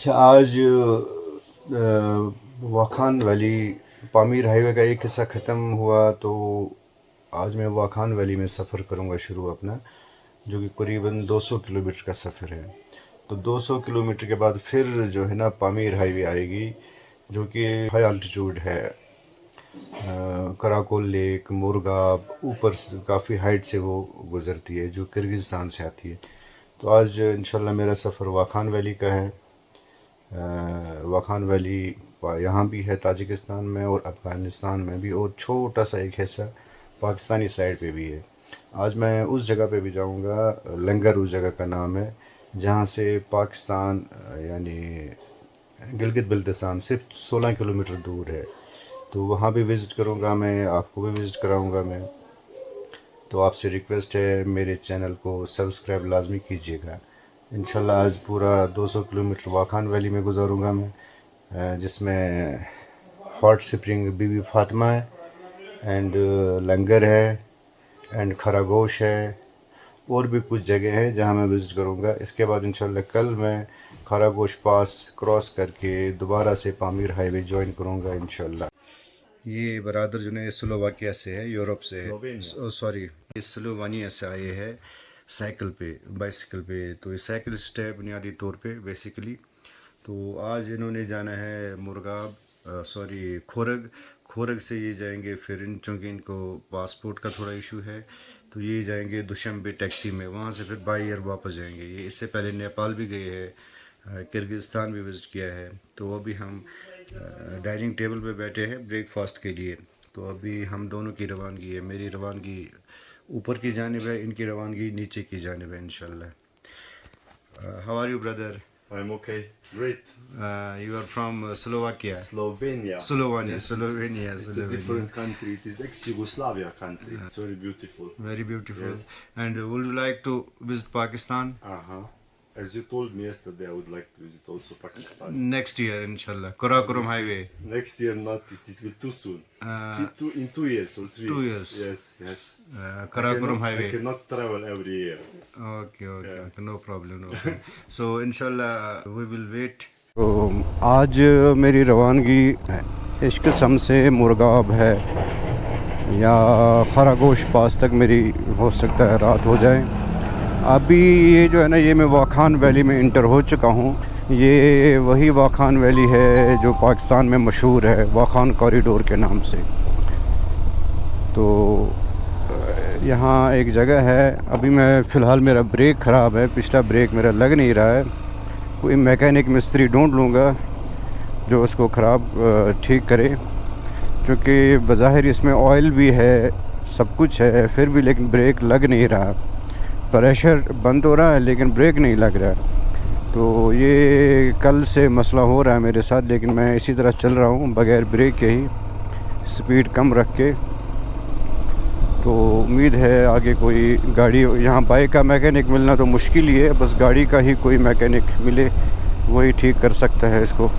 अच्छा, आज Wakhan valley Pamir highway का एक हिस्सा ख़त्म हुआ, तो आज मैं वाखान वैली में सफ़र करूंगा शुरू अपना, जो कि करीबन 200 किलोमीटर का सफ़र है। तो 200 किलोमीटर के बाद फिर जो है ना पामीर हाईवे आएगी, जो कि हाई अल्टीट्यूड है। कराकोल लेक, मुरगाब, ऊपर काफ़ी हाइट से वो गुज़रती है, जो किर्गिज़स्तान से आती है। तो आज इंशाल्लाह मेरा सफ़र वाखान वैली का है। वाखान वैली यहाँ भी है ताजिकिस्तान में और अफ़गानिस्तान में भी, और छोटा सा एक हिस्सा पाकिस्तानी साइड पे भी है। आज मैं उस जगह पे भी जाऊँगा, लंगर उस जगह का नाम है, जहाँ से पाकिस्तान यानी गिलगित बल्तिस्तान सिर्फ 16 किलोमीटर दूर है। तो वहाँ भी विज़िट करूँगा मैं, आपको भी विज़िट कराऊँगा मैं। तो आपसे रिक्वेस्ट है, मेरे चैनल को सब्सक्राइब लाजमी कीजिएगा। इंशाल्लाह आज पूरा 200 किलोमीटर वाखान वैली में गुजारूंगा मैं, जिसमें हॉट स्प्रिंग बीबी फातिमा है, एंड लंगर है, एंड खरागोश है, और भी कुछ जगह है जहां मैं विज़िट करूंगा। इसके बाद इंशाल्लाह कल मैं खरागोश पास क्रॉस करके दोबारा से पामीर हाईवे ज्वाइन करूंगा इंशाल्लाह। ये बरादर जो है स्लोवाकिया से है, यूरोप से है, सॉरी ये स्लोवानिया से आए हैं साइकिल पे, बाइसिकल पे। तो ये साइकिल स्टे बुनियादी तौर पे बेसिकली। तो आज इन्होंने जाना है मुरगाब, सॉरी खोरग। खोरग से ये जाएंगे फिर, चूँकि इनको पासपोर्ट का थोड़ा इशू है, तो ये जाएंगे दुशंबे टैक्सी में, वहाँ से फिर बाई एयर वापस जाएंगे। ये इससे पहले नेपाल भी गए हैं, किर्गिस्तान भी विज़िट किया है। तो अभी हम डाइनिंग टेबल पे बैठे हैं ब्रेकफास्ट के लिए। तो अभी हम दोनों की रवानगी है, मेरी रवानगी ऊपर की जानिब है, इनकी रवानगी नीचे की जानिब है इंशाल्लाह। How are you brother? I'm okay. Great. You are from Slovakia. Slovenia. Slovenia, Yes. Slovenia, It's a Slovenia. different country. It is ex-Yugoslavia country. It's very beautiful. Very beautiful. Yes. And would you like to visit Pakistan? Uh-huh. As you told me yesterday, I would like to visit also Pakistan. Next year, inshallah. Karakoram Highway. Next year, not. It will too soon. In 2 years or 3. 2 years. Yes, yes. Karakoram I Highway. cannot travel every year. Okay, okay, okay. No problem, no problem. So, inshallah, we will wait. तो आज मेरी रवानगी इश्कसम से मुरगाब है, या खरागोश पास तक मेरी हो सकता है रात हो जाए। अभी ये जो है ना, ये मैं वाखान वैली में इंटर हो चुका हूँ। ये वही वाखान वैली है जो पाकिस्तान में मशहूर है वाखान कॉरिडोर के नाम से। तो यहाँ एक जगह है, अभी मैं फ़िलहाल मेरा ब्रेक ख़राब है, पिछला ब्रेक मेरा लग नहीं रहा है। कोई मैकेनिक मिस्त्री ढूंढ लूँगा जो उसको ख़राब ठीक करे, क्योंकि बज़ाहिर इसमें ऑयल भी है, सब कुछ है, फिर भी लेकिन ब्रेक लग नहीं रहा। प्रेशर बंद हो रहा है लेकिन ब्रेक नहीं लग रहा। तो ये कल से मसला हो रहा है मेरे साथ, लेकिन मैं इसी तरह चल रहा हूँ बग़ैर ब्रेक के ही, स्पीड कम रख के। तो उम्मीद है आगे कोई गाड़ी, यहाँ बाइक का मैकेनिक मिलना तो मुश्किल ही है, बस गाड़ी का ही कोई मैकेनिक मिले वही ठीक कर सकता है इसको।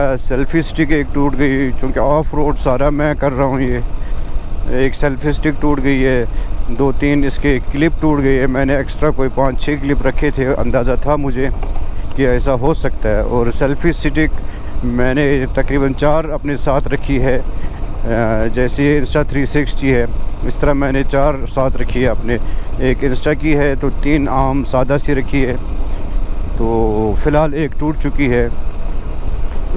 सेल्फ़ी स्टिक एक टूट गई, चूँकि ऑफ रोड सारा मैं कर रहा हूँ। ये एक सेल्फ़ी स्टिक टूट गई है, 2-3 इसके क्लिप टूट गई है। मैंने एक्स्ट्रा कोई 5-6 क्लिप रखे थे, अंदाज़ा था मुझे कि ऐसा हो सकता है। और सेल्फ़ी स्टिक मैंने तकरीबन 4 अपने साथ रखी है, जैसे इंस्टा 360 है इस तरह मैंने 4 साथ रखी है अपने। एक इंस्टा की है तो 3 आम सादा सी रखी है। तो फ़िलहाल एक टूट चुकी है।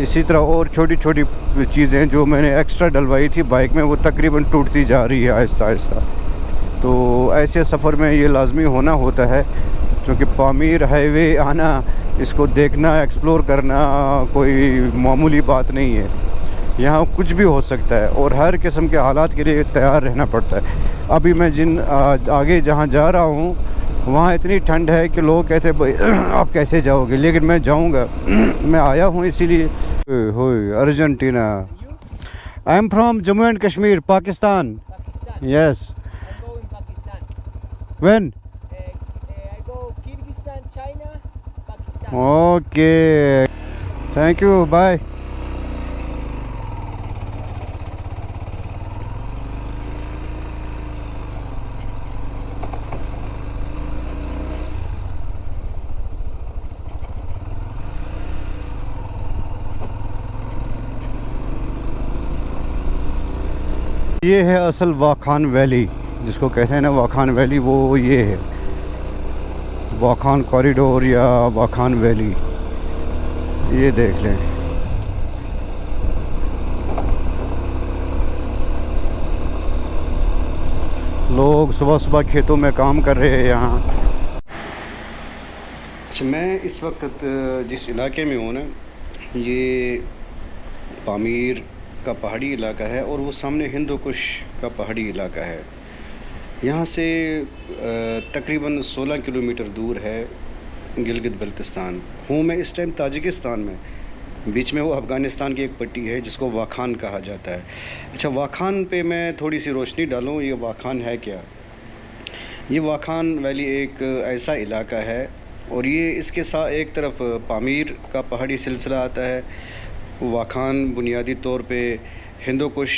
इसी तरह और छोटी छोटी चीज़ें जो मैंने एक्स्ट्रा डलवाई थी बाइक में, वो तकरीबन टूटती जा रही है आहिस्ता आहिस्ता। तो ऐसे सफ़र में ये लाजमी होना होता है, क्योंकि पामीर हाईवे आना, इसको देखना, एक्सप्लोर करना कोई मामूली बात नहीं है। यहाँ कुछ भी हो सकता है और हर किस्म के हालात के लिए तैयार रहना पड़ता है। अभी मैं आगे जहाँ जा रहा हूँ वहाँ इतनी ठंड है कि लोग कहते हैं भाई आप कैसे जाओगे, लेकिन मैं जाऊँगा। मैं आया हूँ इसीलिए। हो Argentina. I am from Jammu and Kashmir, Pakistan. Yes. When? I go Kyrgyzstan, China, Pakistan. Okay, thank you, bye. ये है असल वाखान वैली, जिसको कहते हैं ना वाखान वैली, वो ये है वाखान कॉरिडोर या वाखान वैली। ये देख लें। लोग सुबह सुबह खेतों में काम कर रहे हैं यहाँ। अच्छा, मैं इस वक्त जिस इलाके में हूँ ना, ये पामीर का पहाड़ी इलाका है और वो सामने हिंदू कुश का पहाड़ी इलाका है। यहाँ से तकरीबन 16 किलोमीटर दूर है गिलगित बल्तिस्तान। हूँ मैं इस टाइम ताजिकिस्तान में। बीच में वो अफ़गानिस्तान की एक पट्टी है जिसको वाखान कहा जाता है। अच्छा, वाखान पे मैं थोड़ी सी रोशनी डालूँ, ये वाखान है क्या? ये वाखान वैली एक ऐसा इलाका है और ये इसके साथ एक तरफ पामीर का पहाड़ी सिलसिला आता है। वाखान बुनियादी तौर पे हिंदू कुश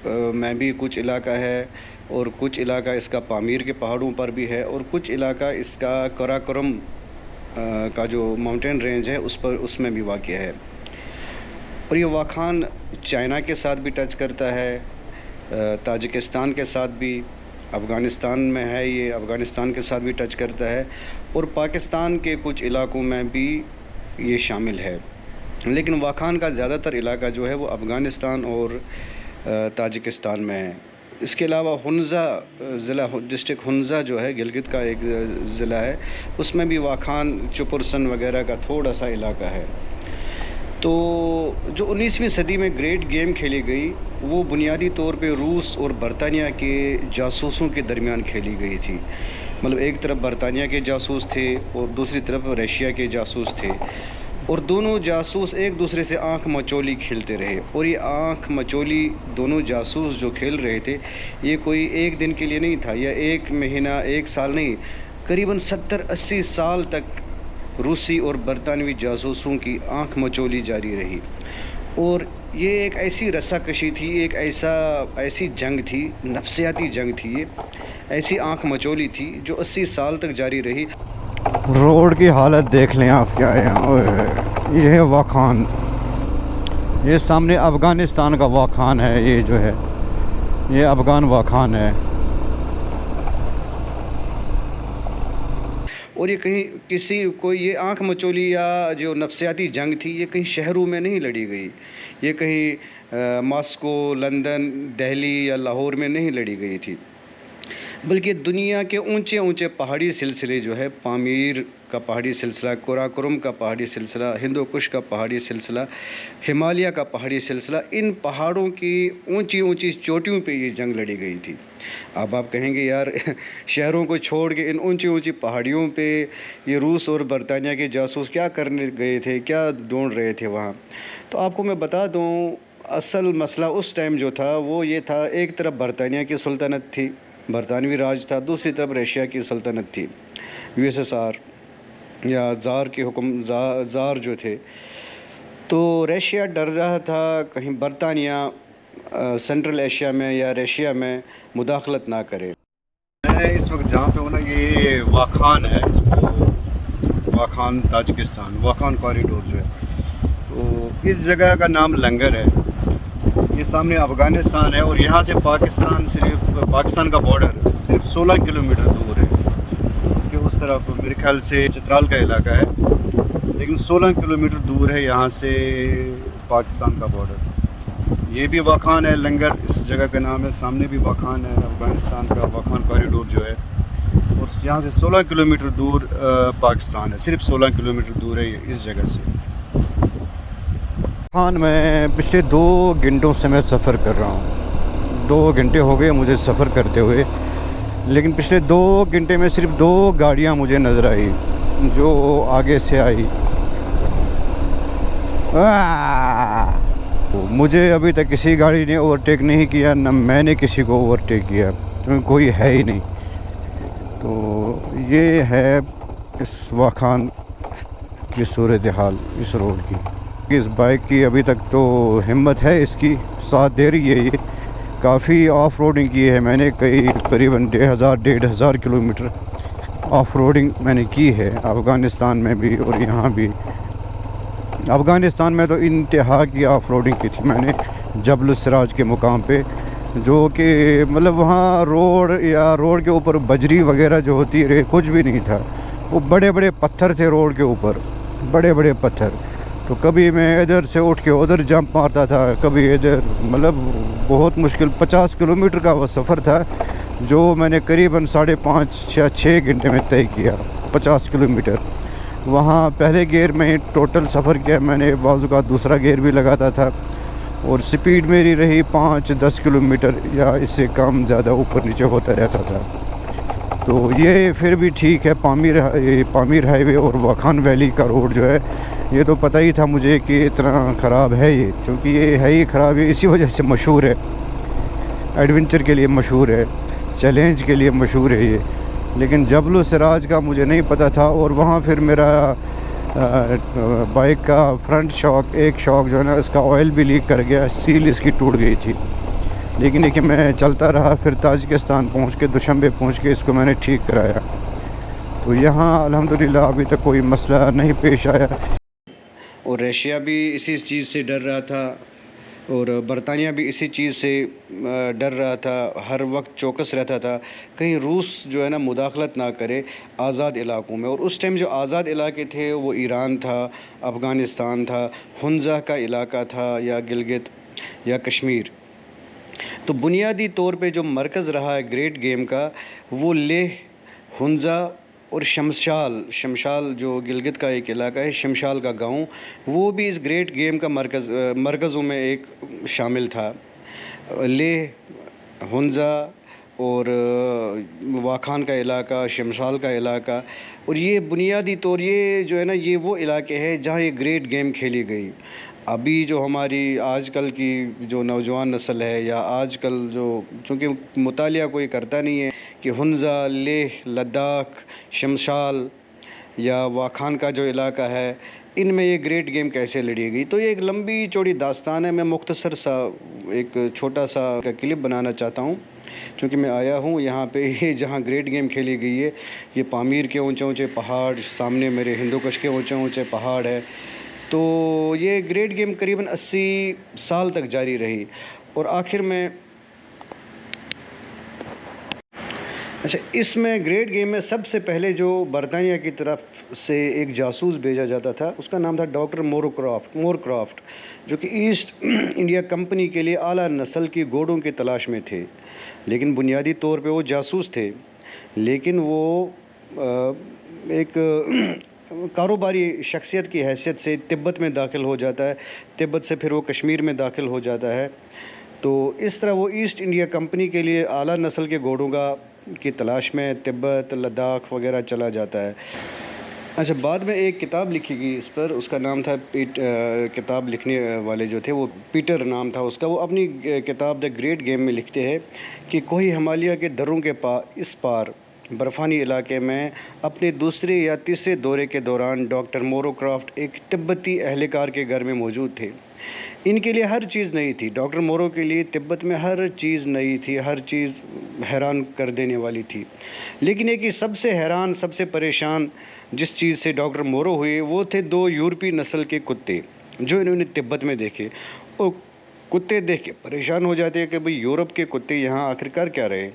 में भी कुछ इलाका है और कुछ इलाका इसका पामीर के पहाड़ों पर भी है और कुछ इलाका इसका कराकोरम का जो माउंटेन रेंज है उसमें भी वाक़या है। और ये वाखान चाइना के साथ भी टच करता है, ताजिकिस्तान के साथ भी, अफ़गानिस्तान में है, ये अफ़गानिस्तान के साथ भी टच करता है और पाकिस्तान के कुछ इलाकों में भी ये शामिल है। लेकिन वाखान का ज़्यादातर इलाका जो है वो अफ़गानिस्तान और ताजिकिस्तान में है। इसके अलावा हुन्ज़ा ज़िला, डिस्ट्रिक्ट हुन्ज़ा जो है गिलगित का एक ज़िला है, उसमें भी वाखान चुपुरसन वगैरह का थोड़ा सा इलाका है। तो जो 19वीं सदी में ग्रेट गेम खेली गई वो बुनियादी तौर पे रूस और बरतानिया के जासूसों के दरमियान खेली गई थी। मतलब एक तरफ बरतानिया के जासूस थे और दूसरी तरफ रशिया के जासूस थे और दोनों जासूस एक दूसरे से आंख मचोली खेलते रहे। और ये आंख मचोली दोनों जासूस जो खेल रहे थे, ये कोई एक दिन के लिए नहीं था या एक महीना, एक साल नहीं, करीबन 70-80 साल तक रूसी और बरतानवी जासूसों की आंख मचोली जारी रही। और ये एक ऐसी रस्साकशी थी, एक ऐसी जंग थी, नफ्सियाती जंग थी, ये ऐसी आंख मचोली थी जो 80 साल तक जारी रही। रोड की हालत देख लें आप क्या है यहाँ। ये है वाखान, ये सामने अफ़गानिस्तान का वाखान है, ये जो है ये अफ़गान वाखान है। और ये कहीं कोई ये आंख मचोली या जो नफ्सियाती जंग थी, ये कहीं शहरों में नहीं लड़ी गई, ये कहीं मॉस्को, लंदन, दिल्ली या लाहौर में नहीं लड़ी गई थी, बल्कि दुनिया के ऊंचे ऊंचे पहाड़ी सिलसिले जो है, पामीर का पहाड़ी सिलसिला, कराकोरम का पहाड़ी सिलसिला, हिंदू कुश का पहाड़ी सिलसिला, हिमालय का पहाड़ी सिलसिला, इन पहाड़ों की ऊंची ऊंची चोटियों पे ये जंग लड़ी गई थी। अब आप कहेंगे यार शहरों को छोड़ के इन ऊंची ऊंची पहाड़ियों पे ये रूस और बरतानिया के जासूस क्या करने गए थे, क्या ढूंढ रहे थे वहाँ? तो आपको मैं बता दूँ, असल मसला उस टाइम जो था वो ये था, एक तरफ बरतानिया की सुल्तनत थी, बरतानवी राज था, दूसरी तरफ रशिया की सल्तनत थी, USSR या ज़ार के हुक्म ज़ार जो थे। तो रशिया डर रहा था कहीं बरतानिया सेंट्रल एशिया में या रशिया में मुदाखलत ना करे। मैं इस वक्त जहाँ पे हूँ ना, ये वाखान है, इसको वाखान ताजिकिस्तान, वाखान कॉरिडोर जो है, तो इस जगह का नाम लंगर है। ये सामने अफ़गानिस्तान है और यहाँ से पाकिस्तान का बॉर्डर सिर्फ 16 किलोमीटर दूर है। उसके उस तरफ मेरे ख्याल से चित्राल का इलाका है, लेकिन 16 किलोमीटर दूर है यहाँ से पाकिस्तान का बॉर्डर। ये भी वाखान है, लंगर इस जगह का नाम है। सामने भी वाखान है, अफ़गानिस्तान का वाखान कॉरिडोर जो है, और यहाँ से 16 किलोमीटर दूर पाकिस्तान है, सिर्फ 16 किलोमीटर दूर है इस जगह से। हाँ, मैं पिछले 2 घंटों से मैं सफ़र कर रहा हूँ। 2 घंटे हो गए मुझे सफ़र करते हुए, लेकिन पिछले 2 घंटे में सिर्फ 2 गाड़ियाँ मुझे नज़र आई जो आगे से आई। मुझे अभी तक किसी गाड़ी ने ओवरटेक नहीं किया, न मैंने किसी को ओवरटेक किया, क्योंकि कोई है ही नहीं। तो ये है इस वाखान की सूरत हाल इस रोड की। इस बाइक की अभी तक तो हिम्मत है, इसकी साथ दे रही है। ये काफ़ी ऑफ रोडिंग की है मैंने, करीबन 1,500 किलोमीटर ऑफ रोडिंग मैंने की है, अफ़गानिस्तान में भी और यहाँ भी। अफ़गानिस्तान में तो इंतहा की ऑफ रोडिंग की थी मैंने, जबल सिराज के मुकाम पे जो कि मतलब वहाँ रोड या रोड के ऊपर बजरी वगैरह जो होती है कुछ भी नहीं था। वो बड़े बड़े पत्थर थे रोड के ऊपर, बड़े बड़े पत्थर। तो कभी मैं इधर से उठ के उधर जंप मारता था, कभी इधर, मतलब बहुत मुश्किल 50 किलोमीटर का वो सफ़र था जो मैंने करीबन 5.5 या 6 घंटे में तय किया। 50 किलोमीटर वहाँ पहले गियर में टोटल सफ़र किया मैंने, बाजू का दूसरा गियर भी लगाता था और स्पीड मेरी रही 5-10 किलोमीटर या इससे कम ज़्यादा ऊपर नीचे होता रहता था। तो ये फिर भी ठीक है। पामीर हाईवे और वाखान वैली का रोड जो है ये तो पता ही था मुझे कि इतना ख़राब है ये, क्योंकि ये है ही ख़राब, है इसी वजह से मशहूर है। एडवेंचर के लिए मशहूर है, चैलेंज के लिए मशहूर है ये। लेकिन जबल सिराज का मुझे नहीं पता था। और वहाँ फिर मेरा बाइक का फ्रंट शॉक, एक शॉक जो है ना इसका ऑयल भी लीक कर गया, सील इसकी टूट गई थी। लेकिन देखिए मैं चलता रहा, फिर ताजिकिस्तान पहुँच के, दुशंबे पहुँच के इसको मैंने ठीक कराया। तो यहाँ अल्हम्दुलिल्लाह अभी तक कोई मसला नहीं पेश आया। और रशिया भी इसी चीज़ से डर रहा था और बरतानिया भी इसी चीज़ से डर रहा था, हर वक्त चौकस रहता था कहीं रूस जो है ना मुदाखलत ना करे आज़ाद इलाकों में। और उस टाइम जो आज़ाद इलाके थे वो ईरान था, अफ़गानिस्तान था, हुंज़ा का इलाका था या गिलगित या कश्मीर। तो बुनियादी तौर पे जो मरकज़ रहा है ग्रेट गेम का वो लेह, हुंज़ा और शमशाल जो गिलगित का एक इलाका है, शमशाल का गांव, वो भी इस ग्रेट गेम का मरकज़ों में एक शामिल था। लेह, हुंज़ा और वाखान का इलाका, शमशाल का इलाका। और ये बुनियादी तौर ये जो है ना ये वो इलाके हैं जहाँ ये ग्रेट गेम खेली गई। अभी जो हमारी आजकल की जो नौजवान नस्ल है या आजकल जो, चूँकि मुतालिया कोई करता नहीं है कि हुंज़ा, लेह, लद्दाख, शमशाल या वाखान का जो इलाका है इनमें ये ग्रेट गेम कैसे लड़ी गई। तो ये एक लंबी चौड़ी दास्तान है। मैं मुख्तसर सा एक छोटा सा क्लिप बनाना चाहता हूँ, क्योंकि मैं आया हूँ यहाँ पे, ये जहाँ ग्रेट गेम खेली गई है ये पामीर के ऊंचे ऊंचे पहाड़, सामने मेरे हिंदुकुश के ऊंचे ऊंचे पहाड़ है। तो ये ग्रेट गेम करीबन 80 साल तक जारी रही और आखिर में अच्छा, इसमें ग्रेट गेम में सबसे पहले जो बरतानिया की तरफ से एक जासूस भेजा जाता था उसका नाम था डॉक्टर मोरक्राफ्ट, जो कि ईस्ट इंडिया कंपनी के लिए आला नस्ल की घोड़ों की तलाश में थे। लेकिन बुनियादी तौर पे वो जासूस थे, लेकिन वो एक कारोबारी शख्सियत की हैसियत से तिब्बत में दाखिल हो जाता है, तिब्बत से फिर वो कश्मीर में दाखिल हो जाता है। तो इस तरह वो ईस्ट इंडिया कंपनी के लिए आला नस्ल के घोड़ों की तलाश में तिब्बत, लद्दाख वगैरह चला जाता है। अच्छा, बाद में एक किताब लिखी गई इस पर, उसका नाम था किताब लिखने वाले जो थे वो पीटर नाम था उसका। वो अपनी किताब द ग्रेट गेम में लिखते हैं कि कोई हिमालय के दर्रों के इस पार बर्फ़ानी इलाके में अपने दूसरे या तीसरे दौरे के दौरान डॉक्टर मोरक्राफ्ट एक तिब्बती अहलकार के घर में मौजूद थे। इनके लिए हर चीज़ नई थी। डॉक्टर मोरो के लिए तिब्बत में हर चीज़ नई थी, हर चीज़ हैरान कर देने वाली थी। लेकिन एक ही सबसे हैरान, सबसे परेशान जिस चीज़ से डॉक्टर मोरो हुए वो थे 2 यूरोपीय नस्ल के कुत्ते जो इन्होंने तिब्बत में देखे। और कुत्ते देख के परेशान हो जाते हैं कि भाई यूरोप के कुत्ते यहाँ आखिरकार क्या रहे।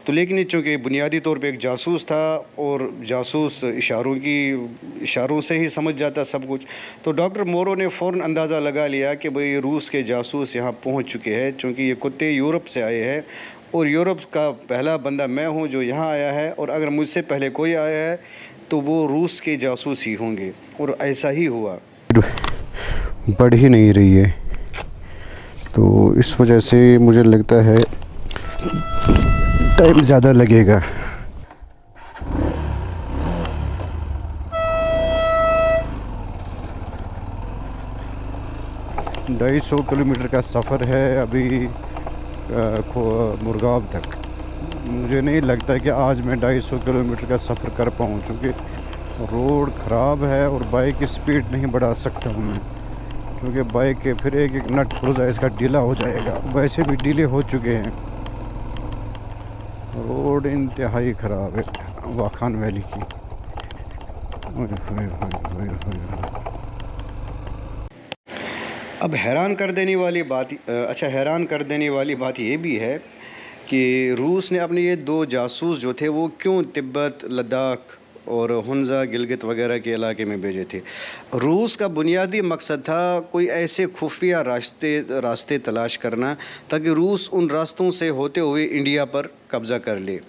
तो लेकिन चूँकि बुनियादी तौर पे एक जासूस था और जासूस इशारों से ही समझ जाता सब कुछ, तो डॉक्टर मोरो ने फ़ौरन अंदाज़ा लगा लिया कि भाई रूस के जासूस यहाँ पहुँच चुके हैं, चूँकि ये कुत्ते यूरोप से आए हैं और यूरोप का पहला बंदा मैं हूँ जो यहाँ आया है, और अगर मुझसे पहले कोई आया है तो वो रूस के जासूस ही होंगे। और ऐसा ही हुआ। बढ़ ही नहीं रही है, तो इस वजह से मुझे लगता है टाइम ज़्यादा लगेगा। ढाई 250 किलोमीटर का सफ़र है अभी मुरगाब तक। मुझे नहीं लगता कि आज मैं 250 किलोमीटर का सफ़र कर पाऊँ, क्योंकि रोड ख़राब है और बाइक की स्पीड नहीं बढ़ा सकता हूँ मैं, क्योंकि बाइक के फिर एक नट पुर्जा इसका ढीला हो जाएगा। वैसे भी ढीले हो चुके हैं। रोड इंतहाई ख़राब है वाखान वैली की। अब हैरान कर देने वाली बात ये भी है कि रूस ने अपने ये 2 जासूस जो थे वो क्यों तिब्बत, लद्दाख और हुंज़ा, गिलगित वगैरह के इलाके में भेजे थे। रूस का बुनियादी मकसद था कोई ऐसे खुफिया रास्ते तलाश करना ताकि रूस उन रास्तों से होते हुए इंडिया पर कब्ज़ा कर ले।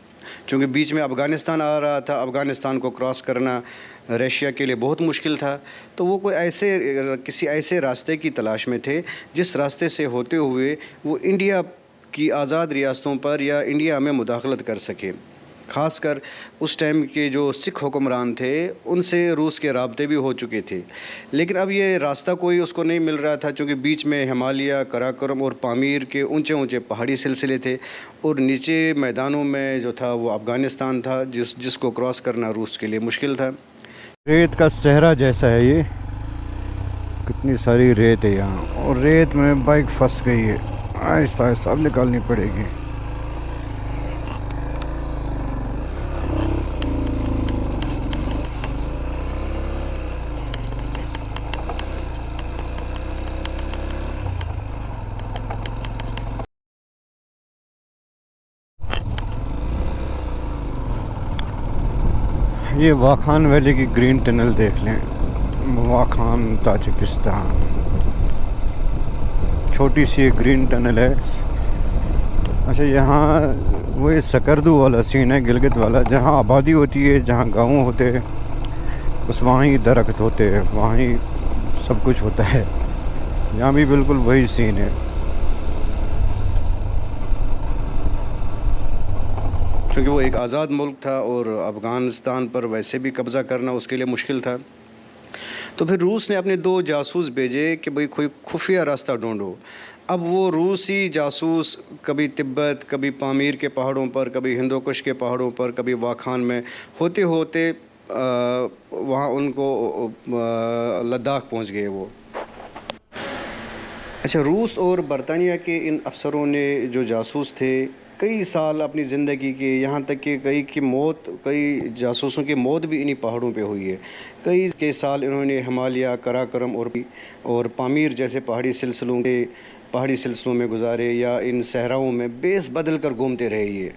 चूँकि बीच में अफ़गानिस्तान आ रहा था, अफ़गानिस्तान को क्रॉस करना रशिया के लिए बहुत मुश्किल था, तो वो किसी ऐसे रास्ते की तलाश में थे जिस रास्ते से होते हुए वो इंडिया की आज़ाद रियासतों पर या इंडिया में मुदाखलत कर सके। ख़ासकर उस टाइम के जो सिख हुक्मरान थे उनसे रूस के राब्ते भी हो चुके थे, लेकिन अब ये रास्ता कोई उसको नहीं मिल रहा था, क्योंकि बीच में हिमालय, कराकोरम और पामीर के ऊंचे ऊंचे पहाड़ी सिलसिले थे और नीचे मैदानों में जो था वो अफ़गानिस्तान था जिसको क्रॉस करना रूस के लिए मुश्किल था। रेत का सहरा जैसा है ये, कितनी सारी रेत है यहाँ, और रेत में बाइक फंस गई है, आहिस्ता आहिस्ता अब निकालनी पड़ेगी। ये वाखान वैली की ग्रीन टनल देख लें, वाखान ताजिकिस्तान, छोटी सी एक ग्रीन टनल है। अच्छा, यहाँ वो ये सकरदू वाला सीन है, गिलगित वाला, जहाँ आबादी होती है, जहाँ गाँव होते हैं, बस वहाँ ही दरख्त होते हैं, वहाँ ही सब कुछ होता है। यहाँ भी बिल्कुल वही सीन है। क्योंकि वो एक आज़ाद मुल्क था और अफ़गानिस्तान पर वैसे भी कब्ज़ा करना उसके लिए मुश्किल था, तो फिर रूस ने अपने 2 जासूस भेजे कि भाई कोई खुफिया रास्ता ढूंढो। अब वो रूसी जासूस कभी तिब्बत, कभी पामीर के पहाड़ों पर, कभी हिंदुकुश के पहाड़ों पर, कभी वाखान में होते होते वहाँ उनको लद्दाख पहुँच गए वो। अच्छा, रूस और बरतानिया के इन अफसरों ने जो जासूस थे कई साल अपनी ज़िंदगी के, यहाँ तक कि कई जासूसों की मौत भी इन्हीं पहाड़ों पे हुई है। कई के साल इन्होंने हिमालय, कराकोरम और पामीर जैसे पहाड़ी सिलसिलों में गुजारे या इन सहराओं में बेस बदल कर घूमते रहे। ये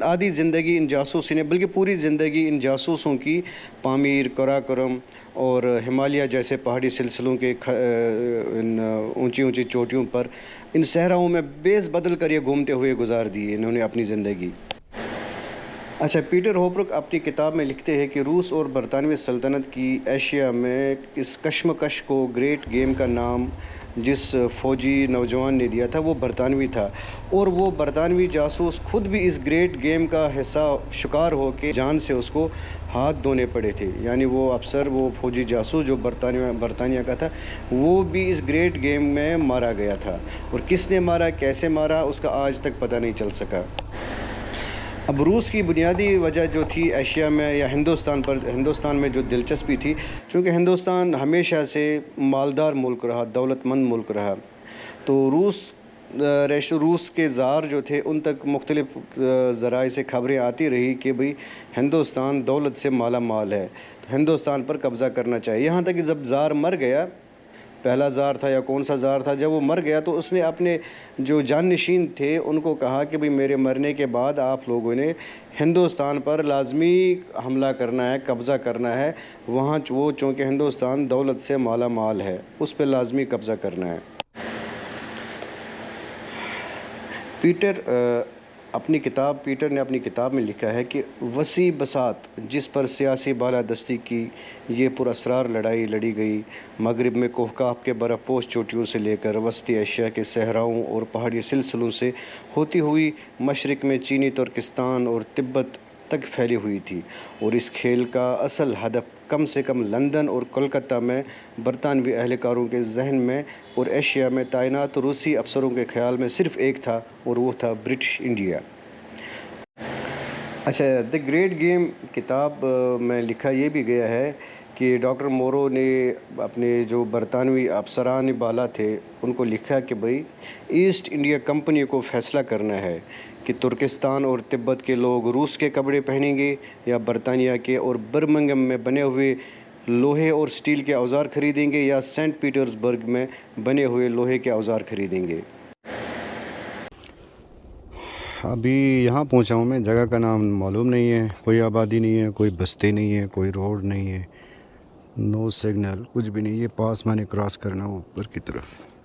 आधी ज़िंदगी इन जासूसी ने, बल्कि पूरी ज़िंदगी इन जासूसों की पामीर, कराकोरम और हिमालय जैसे पहाड़ी सिलसिलों के इन ऊंची ऊंची चोटियों पर इन सहराओं में बेस बदल कर ये घूमते हुए गुजार दी इन्होंने अपनी ज़िंदगी। अच्छा, पीटर होपरुक अपनी किताब में लिखते हैं कि रूस और बरतानवी सल्तनत की एशिया में इस कश्मकश को ग्रेट गेम का नाम जिस फ़ौजी नौजवान ने दिया था वो बरतानवी था, और वो बरतानवी जासूस खुद भी इस ग्रेट गेम का हिस्सा शिकार होकर जान से उसको हाथ धोने पड़े थे। यानी वो अफसर, वो फ़ौजी जासूस जो बरतानिया का था, वो भी इस ग्रेट गेम में मारा गया था, और किसने मारा, कैसे मारा, उसका आज तक पता नहीं चल सका। अब रूस की बुनियादी वजह जो थी एशिया में या हिंदुस्तान में जो दिलचस्पी थी, क्योंकि हिंदुस्तान हमेशा से मालदार मुल्क रहा, दौलतमंद मुल्क रहा, तो रूस के ज़ार जो थे उन तक मुख्तलिफ़ ज़राए से खबरें आती रही कि भाई हिंदुस्तान दौलत से माला माल है, तो हिंदुस्तान पर कब्ज़ा करना चाहिए। यहाँ तक कि जब ज़ार मर गया, पहला ज़ार था या कौन सा ज़ार था, जब वो मर गया तो उसने अपने जो जाननिशीन थे उनको कहा कि भाई मेरे मरने के बाद आप लोगों ने हिंदुस्तान पर लाजमी हमला करना है, कब्ज़ा करना है, वहाँ वो चूँकि हिंदुस्तान दौलत से माला माल है, उस पर लाजमी कब्ज़ा करना है। पीटर ने अपनी किताब में लिखा है कि वसी बसात जिस पर सियासी बालादस्ती की ये पुरअसरार लड़ाई लड़ी गई, मगरिब में कोहकाफ के बर्फ़पोश चोटियों से लेकर वस्ती एशिया के सहराओं और पहाड़ी सिलसिलों से होती हुई मशरिक़ में चीनी तुर्किस्तान और तिब्बत तक फैली हुई थी, और इस खेल का असल हदफ कम से कम लंदन और कोलकाता में बरतानवी अहलकारों के जहन में और एशिया में तैनात रूसी अफसरों के ख्याल में सिर्फ़ एक था, और वो था ब्रिटिश इंडिया। अच्छा, द ग्रेट गेम किताब में लिखा ये भी गया है कि डॉक्टर मोरो ने अपने जो बरतानवी अफसरान बाला थे उनको लिखा कि भाई ईस्ट इंडिया कंपनी को फ़ैसला करना है कि तुर्किस्तान और तिब्बत के लोग रूस के कपड़े पहनेंगे या बरतानिया के और बर्मिंघम में बने हुए लोहे और स्टील के औज़ार ख़रीदेंगे या सेंट पीटर्सबर्ग में बने हुए लोहे के औज़ार ख़रीदेंगे। अभी यहाँ पहुँचा हूँ मैं, जगह का नाम मालूम नहीं है, कोई आबादी नहीं है, कोई बस्ती नहीं है, कोई रोड नहीं है, नो सिग्नल, कुछ भी नहीं है। पास मैंने क्रॉस करना ऊपर की तरफ।